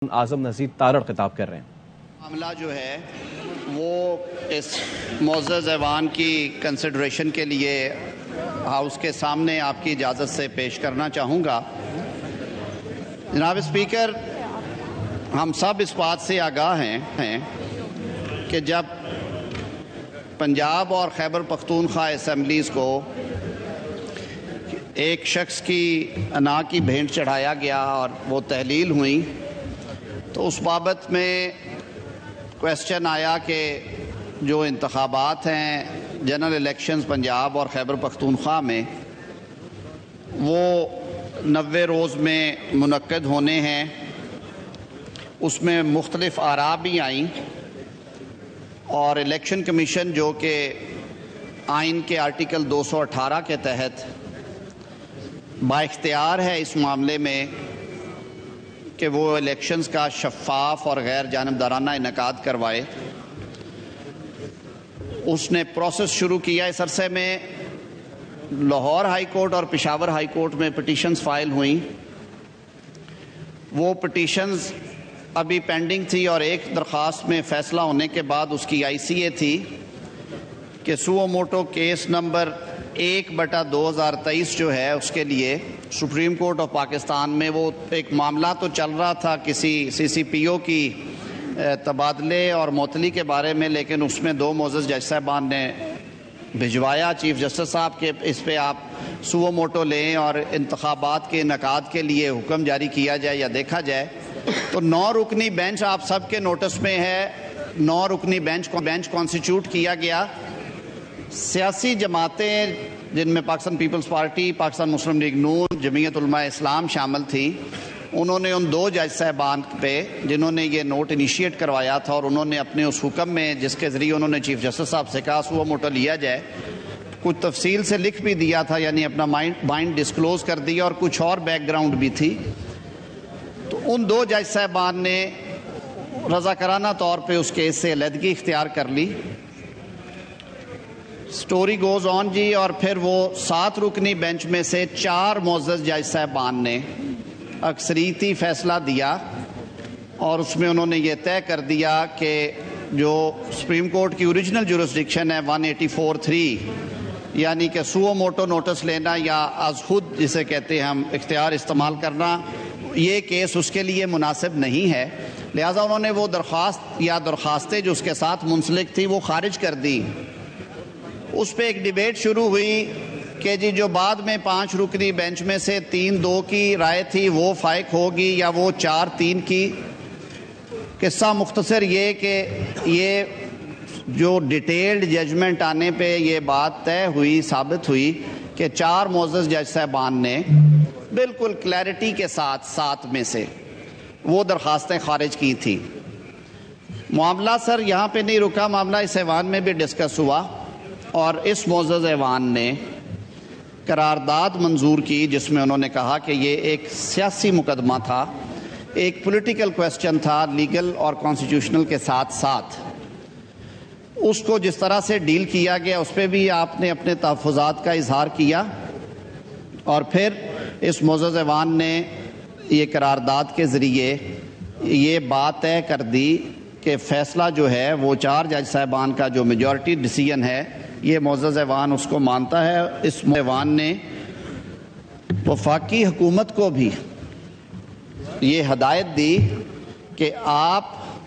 اعظم نذیر تارڑ خطاب کر رہے ہیں۔ معاملہ جو ہے وہ اس معزز ایوان کی کنسیڈریشن کے لیے ہاؤس کے سامنے آپ کی اجازت سے پیش کرنا چاہوں گا۔ جناب اسپیکر، ہم سب اس بات سے آگاہ ہیں کہ جب پنجاب اور خیبر پختونخوا اسمبلیز کو ایک شخص کی انا کی بھینٹ چڑھایا گیا اور وہ تحلیل ہوئی تو اس بابت میں کویسچن آیا کہ جو انتخابات ہیں جنرل الیکشنز پنجاب اور خیبر پختونخوا میں وہ 90 روز میں منعقد ہونے ہیں، اس میں مختلف آراء بھی آئیں اور الیکشن کمیشن جو کہ آئین کے آرٹیکل 218 کے تحت با اختیار ہے اس معاملے میں کہ وہ الیکشنز کا شفاف اور غیر جانبدارانہ انعقاد کروائے، اس نے پروسیس شروع کیا۔ اس عرصے میں لاہور ہائی کورٹ اور پشاور ہائی کورٹ میں پٹیشنز فائل ہوئیں، وہ پٹیشنز ابھی پینڈنگ تھی اور ایک درخواست میں فیصلہ ہونے کے بعد اس کی ICA تھی کہ سو موٹو کیس نمبر 1/2023 جو ہے اس کے لیے سپریم کورٹ آف پاکستان میں وہ ایک معاملہ تو چل رہا تھا کسی CCPO کی تبادلے اور معطلی کے بارے میں، لیکن اس میں 2 معزز جج صاحبان نے بھجوایا چیف جسٹس صاحب کے اس پہ آپ سو موٹو لیں اور انتخابات کے انعقاد کے لیے حکم جاری کیا جائے یا دیکھا جائے۔ تو 9 رکنی بینچ آپ سب کے نوٹس میں ہے، 9 رکنی بینچ کانسٹیٹیوٹ کیا گیا۔ سیاسی جماعتیں جن میں پاکستان پیپلز پارٹی، پاکستان مسلم لیگ نون، جمعیت علماء اسلام شامل تھی، انہوں نے ان 2 جج صاحبان پہ جنہوں نے یہ نوٹ انیشیٹ کروایا تھا اور انہوں نے اپنے اس حکم میں جس کے ذریعے انہوں نے چیف جسٹس صاحب سے کہا سو موٹو لیا جائے، کچھ تفصیل سے لکھ بھی دیا تھا، یعنی اپنا مائنڈ ڈسکلوز کر دیا اور کچھ اور بیک گراؤنڈ بھی تھی۔ تو ان 2 جج صاحبان نے رضاکارانہ طور پہ اس کیس سے علیحدگی اختیار کر لی۔ سٹوری گوز آن جی، اور پھر وہ 7 رکنی بینچ میں سے 4 معزز جج صاحبان نے اکثریتی فیصلہ دیا اور اس میں انہوں نے یہ طے کر دیا کہ جو سپریم کورٹ کی اوریجنل جورسڈکشن ہے 184(3) یعنی کہ سو موٹو نوٹس لینا یا از خود جسے کہتے ہیں ہم اختیار استعمال کرنا، یہ کیس اس کے لیے مناسب نہیں ہے، لہٰذا انہوں نے وہ درخواست یا درخواستیں جو اس کے ساتھ منسلک تھی وہ خارج کر دی۔ اس پہ ایک ڈیبیٹ شروع ہوئی کہ جی جو بعد میں 5 رکنی بینچ میں سے 3-2 کی رائے تھی وہ فائق ہوگی یا وہ 4-3 کی۔ قصہ مختصر یہ کہ یہ جو ڈیٹیلڈ ججمنٹ آنے پہ یہ بات طے ہوئی، ثابت ہوئی کہ 4 معزز جج صاحبان نے بالکل کلیئرٹی کے ساتھ 7 میں سے وہ درخواستیں خارج کی تھی۔ معاملہ سر یہاں پہ نہیں رکا، معاملہ اس ایوان میں بھی ڈسکس ہوا اور اس معزز ایوان نے قرارداد منظور کی جس میں انہوں نے کہا کہ یہ ایک سیاسی مقدمہ تھا، ایک پولیٹیکل کویسچن تھا، لیگل اور کانسٹیٹیوشنل کے ساتھ ساتھ اس کو جس طرح سے ڈیل کیا گیا اس پہ بھی آپ نے اپنے تحفظات کا اظہار کیا، اور پھر اس معزز ایوان نے یہ قرارداد کے ذریعے یہ بات طے کر دی کہ فیصلہ جو ہے وہ 4 جج صاحبان کا جو میجورٹی ڈیسیژن ہے یہ معزز ایوان اس کو مانتا ہے۔ اس ایوان نے وفاقی حکومت کو بھی یہ ہدایت دی کہ آپ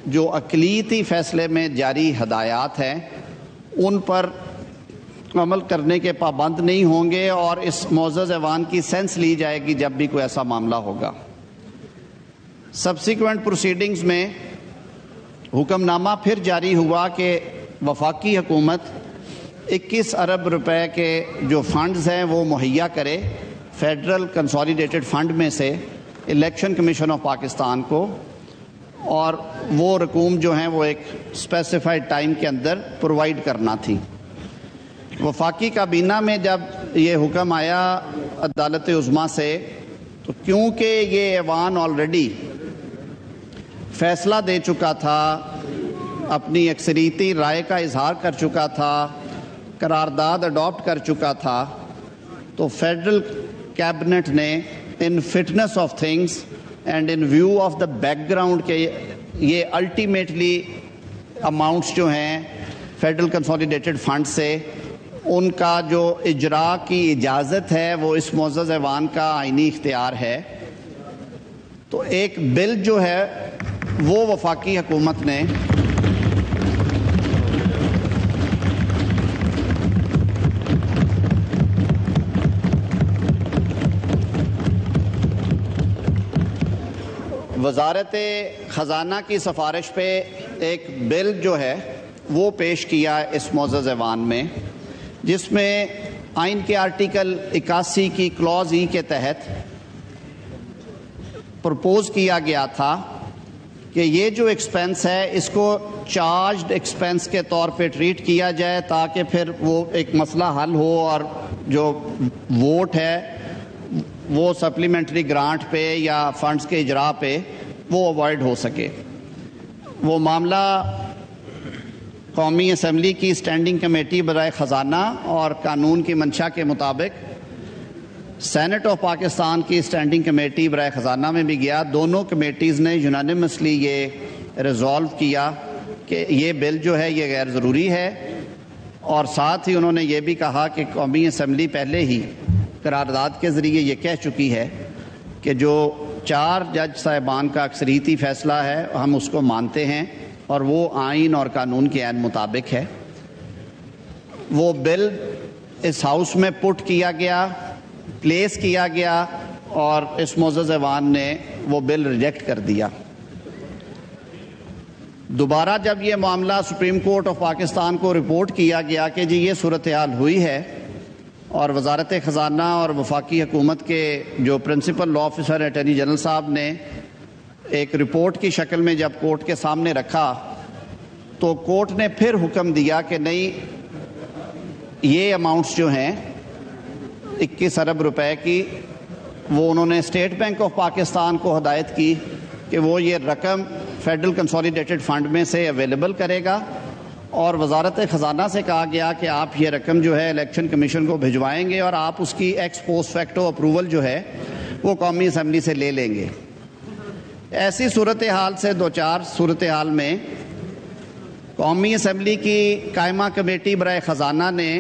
جو اقلیتی فیصلے میں جاری ہدایات ہیں ان پر عمل کرنے کے پابند نہیں ہوں گے اور اس معزز ایوان کی سینس لی جائے گی جب بھی کوئی ایسا معاملہ ہوگا۔ سبسیکوینٹ پروسیڈنگز میں حکم نامہ پھر جاری ہوا کہ وفاقی حکومت 21 ارب روپے کے جو فنڈز ہیں وہ مہیا کرے فیڈرل کنسولیڈیٹڈ فنڈ میں سے الیکشن کمیشن آف پاکستان کو، اور وہ رقوم جو ہیں وہ ایک اسپیسیفائڈ ٹائم کے اندر پرووائڈ کرنا تھی۔ وفاقی کابینہ میں جب یہ حکم آیا عدالت عظمیٰ سے تو کیونکہ یہ ایوان آلریڈی فیصلہ دے چکا تھا، اپنی اکثریتی رائے کا اظہار کر چکا تھا، قرارداد اڈاپٹ کر چکا تھا، تو فیڈرل کیبنٹ نے in fitness of things and in view of the background کہ یہ الٹیمیٹلی اماؤنٹس جو ہیں فیڈرل کنسولیڈیٹڈ فنڈ سے ان کا جو اجرا کی اجازت ہے وہ اس معزز ایوان کا آئینی اختیار ہے. تو ایک بل جو ہے وہ وفاقی حکومت نے وزارت خزانہ کی سفارش پہ ایک بل جو ہے وہ پیش کیا اس معزز ایوان میں، جس میں آئین کے آرٹیکل 81 کی کلوز ای کے تحت پرپوز کیا گیا تھا کہ یہ جو ایکسپنس ہے اس کو چارجڈ ایکسپنس کے طور پہ ٹریٹ کیا جائے تاکہ پھر وہ ایک مسئلہ حل ہو اور جو ووٹ ہے وہ سپلیمنٹری گرانٹ پہ یا فنڈز کے اجرا پہ وہ اوائڈ ہو سکے. وہ معاملہ قومی اسمبلی کی اسٹینڈنگ کمیٹی برائے خزانہ اور قانون کی منشا کے مطابق سینٹ آف پاکستان کی اسٹینڈنگ کمیٹی برائے خزانہ میں بھی گیا. دونوں کمیٹیز نے یونانیمسلی یہ ریزولو کیا کہ یہ بل جو ہے یہ غیر ضروری ہے، اور ساتھ ہی انہوں نے یہ بھی کہا کہ قومی اسمبلی پہلے ہی قرارداد کے ذریعے یہ کہہ چکی ہے کہ جو 4 جج صاحبان کا اکثریتی فیصلہ ہے ہم اس کو مانتے ہیں اور وہ آئین اور قانون کے عین مطابق ہے. وہ بل اس ہاؤس میں پٹ کیا گیا، پلیس کیا گیا، اور اس معزز ایوان نے وہ بل ریجیکٹ کر دیا. دوبارہ جب یہ معاملہ سپریم کورٹ آف پاکستان کو رپورٹ کیا گیا کہ جی یہ صورتحال ہوئی ہے، اور وزارت خزانہ اور وفاقی حکومت کے جو پرنسپل لا آفیسر اٹارنی جنرل صاحب نے ایک رپورٹ کی شکل میں جب کورٹ کے سامنے رکھا تو کورٹ نے پھر حکم دیا کہ نہیں، یہ اماؤنٹس جو ہیں 21 ارب روپے کی، وہ انہوں نے اسٹیٹ بینک آف پاکستان کو ہدایت کی کہ وہ یہ رقم فیڈرل کنسولیڈیٹڈ فنڈ میں سے اویلیبل کرے گا، اور وزارت خزانہ سے کہا گیا کہ آپ یہ رقم جو ہے الیکشن کمیشن کو بھجوائیں گے اور آپ اس کی ایکس پوسٹ فیکٹو اپروول جو ہے وہ قومی اسمبلی سے لے لیں گے. ایسی صورتحال سے دوچار صورتحال میں قومی اسمبلی کی قائمہ کمیٹی برائے خزانہ نے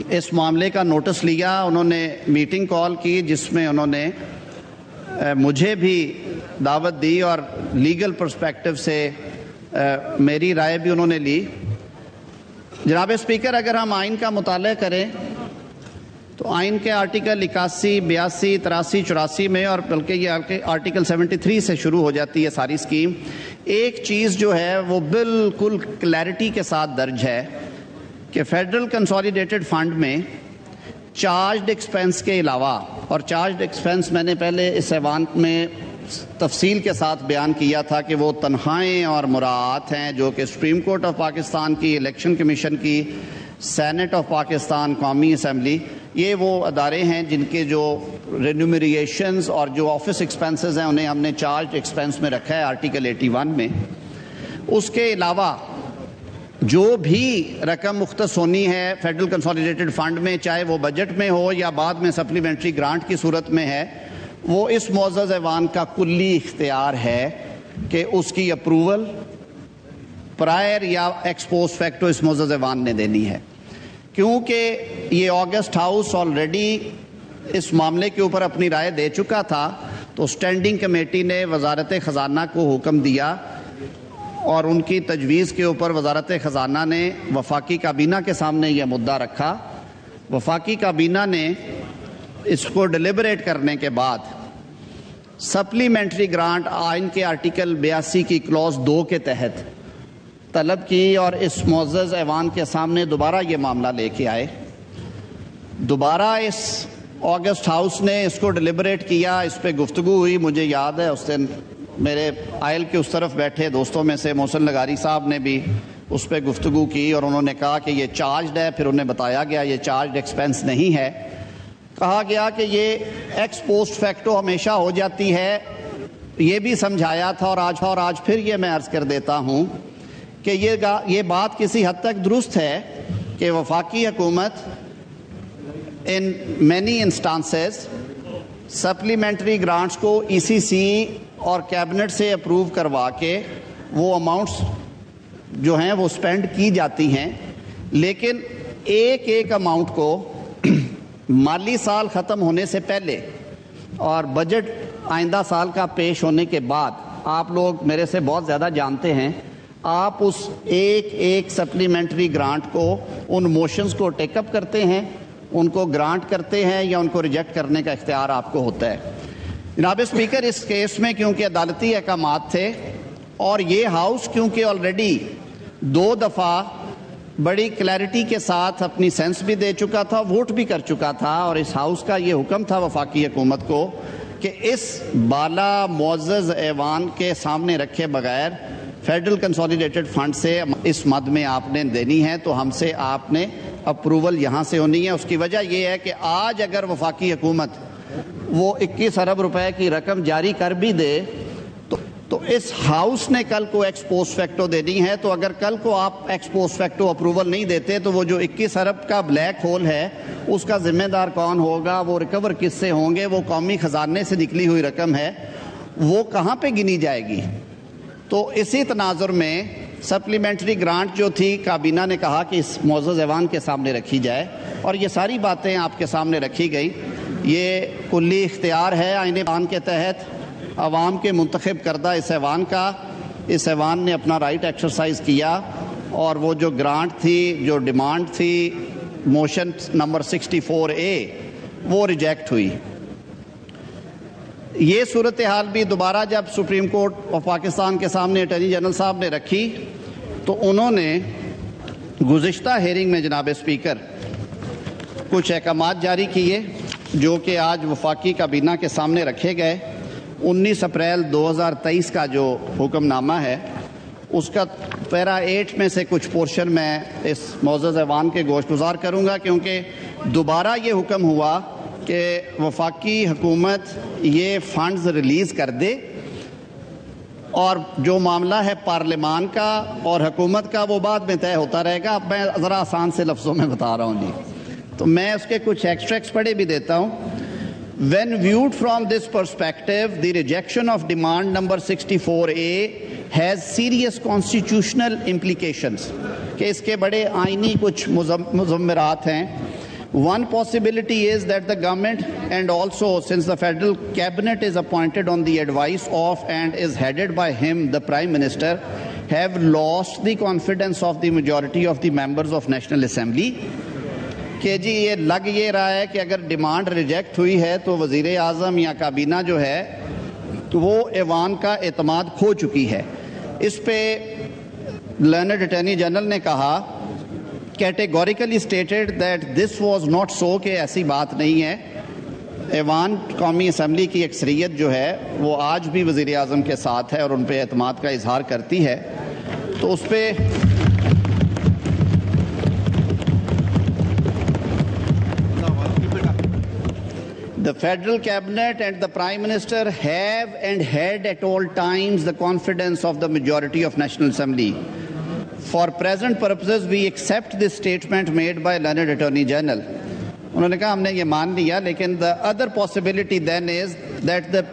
اس معاملے کا نوٹس لیا. انہوں نے میٹنگ کال کی جس میں انہوں نے مجھے بھی دعوت دی اور لیگل پرسپیکٹو سے میری رائے بھی انہوں نے لی. جناب اسپیکر، اگر ہم آئین کا مطالعہ کریں تو آئین کے آرٹیکل 81, 82, 83, 84 میں، اور بلکہ یہ آرٹیکل 73 سے شروع ہو جاتی ہے ساری اسکیم، ایک چیز جو ہے وہ بالکل کلیئرٹی کے ساتھ درج ہے کہ فیڈرل کنسولیڈیٹڈ فنڈ میں چارجڈ ایکسپنس کے علاوہ، اور چارجڈ ایکسپنس میں نے پہلے اس ایوان میں تفصیل کے ساتھ بیان کیا تھا کہ وہ تنخواہیں اور مراعات ہیں جو کہ سپریم کورٹ آف پاکستان کی، الیکشن کمیشن کی، سینٹ آف پاکستان، قومی اسمبلی، یہ وہ ادارے ہیں جن کے جو رینومریشنز اور جو آفس ایکسپنسز ہیں انہیں ہم نے چارج ایکسپنس میں رکھا ہے آرٹیکل 81 میں. اس کے علاوہ جو بھی رقم مختص ہونی ہے فیڈرل کنسولیڈیٹڈ فنڈ میں، چاہے وہ بجٹ میں ہو یا بعد میں سپلیمنٹری گرانٹ کی صورت میں ہے، وہ اس معزز ایوان کا کلی اختیار ہے کہ اس کی اپروول پرائر یا ایکس پوسٹ فیکٹو اس معزز ایوان نے دینی ہے. کیونکہ یہ آگسٹ ہاؤس آلریڈی اس معاملے کے اوپر اپنی رائے دے چکا تھا، تو اسٹینڈنگ کمیٹی نے وزارت خزانہ کو حکم دیا، اور ان کی تجویز کے اوپر وزارت خزانہ نے وفاقی کابینہ کے سامنے یہ مدعا رکھا. وفاقی کابینہ نے اس کو ڈیلیبریٹ کرنے کے بعد سپلیمنٹری گرانٹ آئین کے آرٹیکل 82 کی کلوز 2 کے تحت طلب کی، اور اس معزز ایوان کے سامنے دوبارہ یہ معاملہ لے کے آئے. دوبارہ اس آگسٹ ہاؤس نے اس کو ڈیلیبریٹ کیا، اس پہ گفتگو ہوئی. مجھے یاد ہے اس دن میرے آئل کے اس طرف بیٹھے دوستوں میں سے محسن لغاری صاحب نے بھی اس پہ گفتگو کی، اور انہوں نے کہا کہ یہ چارجڈ ہے. پھر انہیں بتایا گیا یہ چارجڈ ایکسپنس نہیں ہے. کہا گیا کہ یہ ایکس پوسٹ فیکٹو ہمیشہ ہو جاتی ہے. یہ بھی سمجھایا تھا، اور آج پھر یہ میں عرض کر دیتا ہوں کہ یہ بات کسی حد تک درست ہے کہ وفاقی حکومت ان مینی انسٹانسز سپلیمنٹری گرانٹس کو ECC اور کیبنٹ سے اپروو کروا کے وہ اماؤنٹس جو ہیں وہ سپینڈ کی جاتی ہیں، لیکن ایک اماؤنٹ کو مالی سال ختم ہونے سے پہلے اور بجٹ آئندہ سال کا پیش ہونے کے بعد، آپ لوگ میرے سے بہت زیادہ جانتے ہیں، آپ اس ایک سپلیمنٹری گرانٹ کو، ان موشنز کو ٹیک اپ کرتے ہیں، ان کو گرانٹ کرتے ہیں یا ان کو ریجیکٹ کرنے کا اختیار آپ کو ہوتا ہے۔ جناب اسپیکر، اس کیس میں کیونکہ عدالتی احکامات تھے اور یہ ہاؤس کیونکہ آلریڈی 2 دفعہ بڑی کلیئرٹی کے ساتھ اپنی سینس بھی دے چکا تھا، ووٹ بھی کر چکا تھا، اور اس ہاؤس کا یہ حکم تھا وفاقی حکومت کو کہ اس بالا معزز ایوان کے سامنے رکھے بغیر فیڈرل کنسولیڈیٹڈ فنڈ سے اس مد میں آپ نے دینی ہے، تو ہم سے آپ نے اپروول یہاں سے ہونی ہے۔ اس کی وجہ یہ ہے کہ آج اگر وفاقی حکومت وہ 21 ارب روپے کی رقم جاری کر بھی دے تو اس ہاؤس نے کل کو ایکس پوسٹ فیکٹو دینی ہے، تو اگر کل کو آپ ایکس پوسٹ فیکٹو اپروول نہیں دیتے تو وہ جو 21 ارب کا بلیک ہول ہے اس کا ذمہ دار کون ہوگا، وہ ریکور کس سے ہوں گے، وہ قومی خزانے سے نکلی ہوئی رقم ہے، وہ کہاں پہ گنی جائے گی؟ تو اسی تناظر میں سپلیمنٹری گرانٹ جو تھی، کابینہ نے کہا کہ اس معزز ایوان کے سامنے رکھی جائے، اور یہ ساری باتیں آپ کے سامنے رکھی گئی۔ یہ کلی اختیار ہے آئین ایوان کے تحت عوام کے منتخب کردہ اس ایوان کا۔ اس ایوان نے اپنا رائٹ ایکسرسائز کیا، اور وہ جو گرانٹ تھی، جو ڈیمانڈ تھی موشن نمبر 64A، وہ ریجیکٹ ہوئی۔ یہ صورتحال بھی دوبارہ جب سپریم کورٹ آف پاکستان کے سامنے اٹارنی جنرل صاحب نے رکھی تو انہوں نے گزشتہ ہیئرنگ میں جناب اسپیکر کچھ احکامات جاری کیے جو کہ آج وفاقی کابینہ کے سامنے رکھے گئے۔ 19 اپریل 2023 کا جو حکم نامہ ہے اس کا پیرا 8 میں سے کچھ پورشن میں اس معزز ایوان کے گوش گزار کروں گا، کیونکہ دوبارہ یہ حکم ہوا کہ وفاقی حکومت یہ فنڈز ریلیز کر دے، اور جو معاملہ ہے پارلیمان کا اور حکومت کا وہ بعد میں طے ہوتا رہے گا۔ اب میں ذرا آسان سے لفظوں میں بتا رہا ہوں جی، تو میں اس کے کچھ ایکسٹریکٹس پڑھے بھی دیتا ہوں۔ When viewed from this perspective, the rejection of demand number 64A has serious constitutional implications کہ اس کے بڑے آئینی کچھ مضمرات ہیں۔ One possibility is that the government, and also since the federal cabinet is appointed on the advice of and is headed by him, the Prime Minister, have lost the confidence of the majority of the members of National Assembly کہ جی یہ لگ یہ رہا ہے کہ اگر demand reject ہوئی ہے تو وزیر اعظم یا کابینہ جو ہے تو وہ ایوان کا اعتماد کھو چکی ہے۔ اس پہ لرنڈ اٹارنی جنرل نے کہا categorically stated that this was not so کہ ایسی بات نہیں ہے۔ ایوان قومی اسمبلی کی اکثریت جو ہے وہ آج بھی وزیر اعظم کے ساتھ ہے اور ان پہ اعتماد کا اظہار کرتی ہے، تو اس پہ The Federal Cabinet and the Prime Minister have and had at all times the confidence of the majority of National Assembly. For present purposes, we accept this statement made by Learned Attorney General. انہوں نے کہا ہم نے یہ مان لیا، لیکن the other possibility then is that the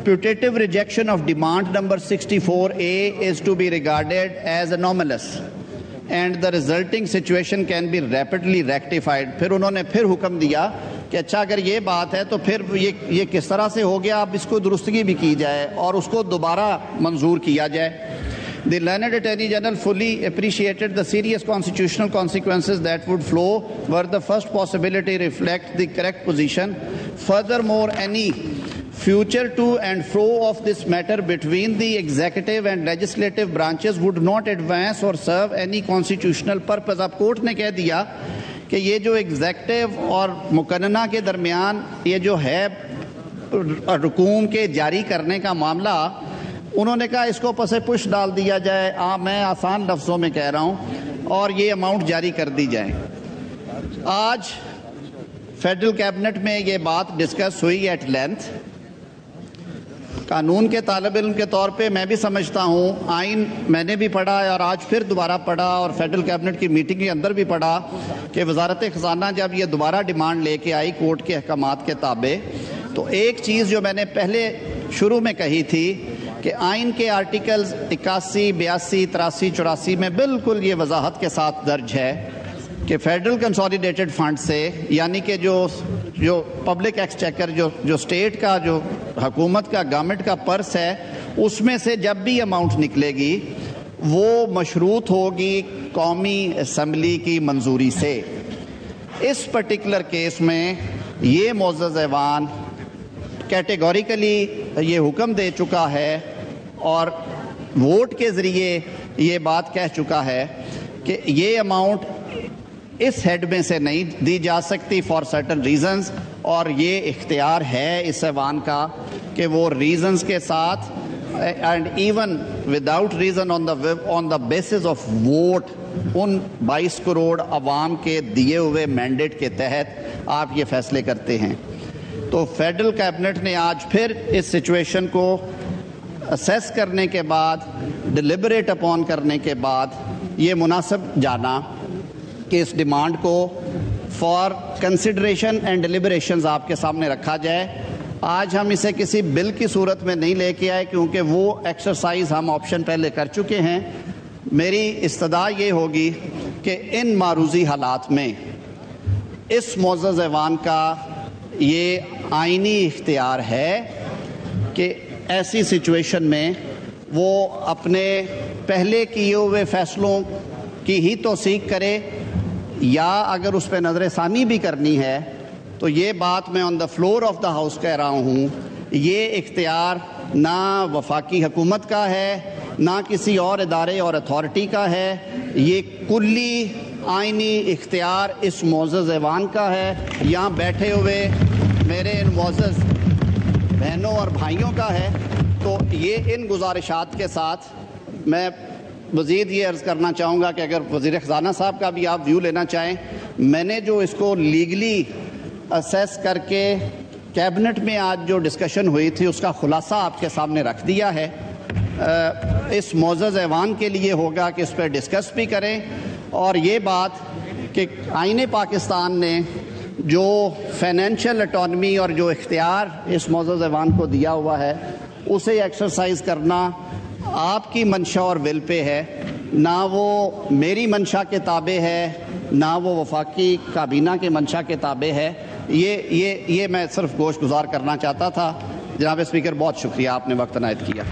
putative rejection of demand number 64A is to be regarded as anomalous and the resulting situation can be rapidly rectified. پھر انہوں نے پھر حکم دیا کہ اچھا اگر یہ بات ہے تو پھر یہ کس طرح سے ہو گیا، اب اس کو درستگی بھی کی جائے اور اس کو دوبارہ منظور کیا جائے۔ The learned Attorney General fully appreciated the serious constitutional consequences that would flow were the first possibility reflect the correct position. Furthermore, any future to and fro of this matter between the executive and legislative branches would not advance or serve any constitutional purpose. اب court نے کہہ دیا کہ یہ جو executive اور مقننہ کے درمیان یہ جو ہے رقوم کے جاری کرنے کا معاملہ، انہوں نے کہا اس کو پس پش ڈال دیا جائے، میں آسان لفظوں میں کہہ رہا ہوں، اور یہ اماؤنٹ جاری کر دی جائے۔ آج فیڈرل کیبنٹ میں یہ بات ڈسکس ہوئی ایٹ لینتھ۔ قانون کے طالب علم کے طور پہ میں بھی سمجھتا ہوں، آئین میں نے بھی پڑھا اور آج پھر دوبارہ پڑھا اور فیڈرل کیبنٹ کی میٹنگ کے اندر بھی پڑھا کہ وزارت خزانہ جب یہ دوبارہ ڈیمانڈ لے کے آئی کورٹ کے احکامات کے تابع تو ایک چیز جو میں نے پہلے شروع میں کہی تھی کہ آئین کے آرٹیکلز 81, 82, 83, 84 میں بالکل یہ وضاحت کے ساتھ درج ہے کہ فیڈرل کنسولیڈیٹڈ فنڈ سے یعنی کہ جو پبلک ایکسچیکر جو اسٹیٹ کا جو حکومت کا گورنمنٹ کا پرس ہے اس میں سے جب بھی اماؤنٹ نکلے گی وہ مشروط ہوگی قومی اسمبلی کی منظوری سے۔ اس پرٹیکولر کیس میں یہ معزز ایوان کیٹیگوریکلی یہ حکم دے چکا ہے اور ووٹ کے ذریعے یہ بات کہہ چکا ہے کہ یہ اماؤنٹ اس ہیڈ میں سے نہیں دی جا سکتی فار سرٹن ریزنز، اور یہ اختیار ہے اس ایوان کا کہ وہ ریزنز کے ساتھ and even without reason on the basis of vote in 22 crore عوام کے دیے ہوئے مینڈیٹ کے تحت آپ یہ فیصلے کرتے ہیں۔ تو فیڈرل کیبنٹ نے آج پھر اس سچویشن کو اسیس کرنے کے بعد ڈیلیبریٹ اپون کرنے کے بعد یہ مناسب جانا کہ اس ڈیمانڈ کو فار کنسیڈریشن اینڈ ڈیلیبریشنز آپ کے سامنے رکھا جائے۔ آج ہم اسے کسی بل کی صورت میں نہیں لے کے آئے کیونکہ وہ ایکسرسائز ہم آپشن پہلے کر چکے ہیں۔ میری استدعا یہ ہوگی کہ ان معروضی حالات میں اس معزز ایوان کا یہ آئینی اختیار ہے کہ ایسی سچویشن میں وہ اپنے پہلے کیے ہوئے فیصلوں کی ہی توثیق کرے یا اگر اس پہ نظر ثانی بھی کرنی ہے تو یہ بات میں on the floor of the house کہہ رہا ہوں، یہ اختیار نہ وفاقی حکومت کا ہے نہ کسی اور ادارے اور اتھارٹی کا ہے، یہ کلی آئینی اختیار اس معزز ایوان کا ہے، یہاں بیٹھے ہوئے میرے ان معزز بہنوں اور بھائیوں کا ہے۔ تو یہ ان گزارشات کے ساتھ میں مزید یہ عرض کرنا چاہوں گا کہ اگر وزیر خزانہ صاحب کا بھی آپ ویو لینا چاہیں، میں نے جو اس کو لیگلی اسیس کر کے کیبنٹ میں آج جو ڈسکشن ہوئی تھی اس کا خلاصہ آپ کے سامنے رکھ دیا ہے۔ اس معزز ایوان کے لیے ہوگا کہ اس پہ ڈسکس بھی کریں، اور یہ بات کہ آئین پاکستان نے جو فائنینشیل اٹانومی اور جو اختیار اس معزز ایوان کو دیا ہوا ہے اسے ایکسرسائز کرنا آپ کی منشا اور ول پہ ہے، نہ وہ میری منشا کے تابع ہے نہ وہ وفاقی کابینہ کے منشا کے تابع ہے۔ یہ میں صرف گوش گزار کرنا چاہتا تھا۔ جناب اسپیکر، بہت شکریہ، آپ نے وقت عنایت کیا۔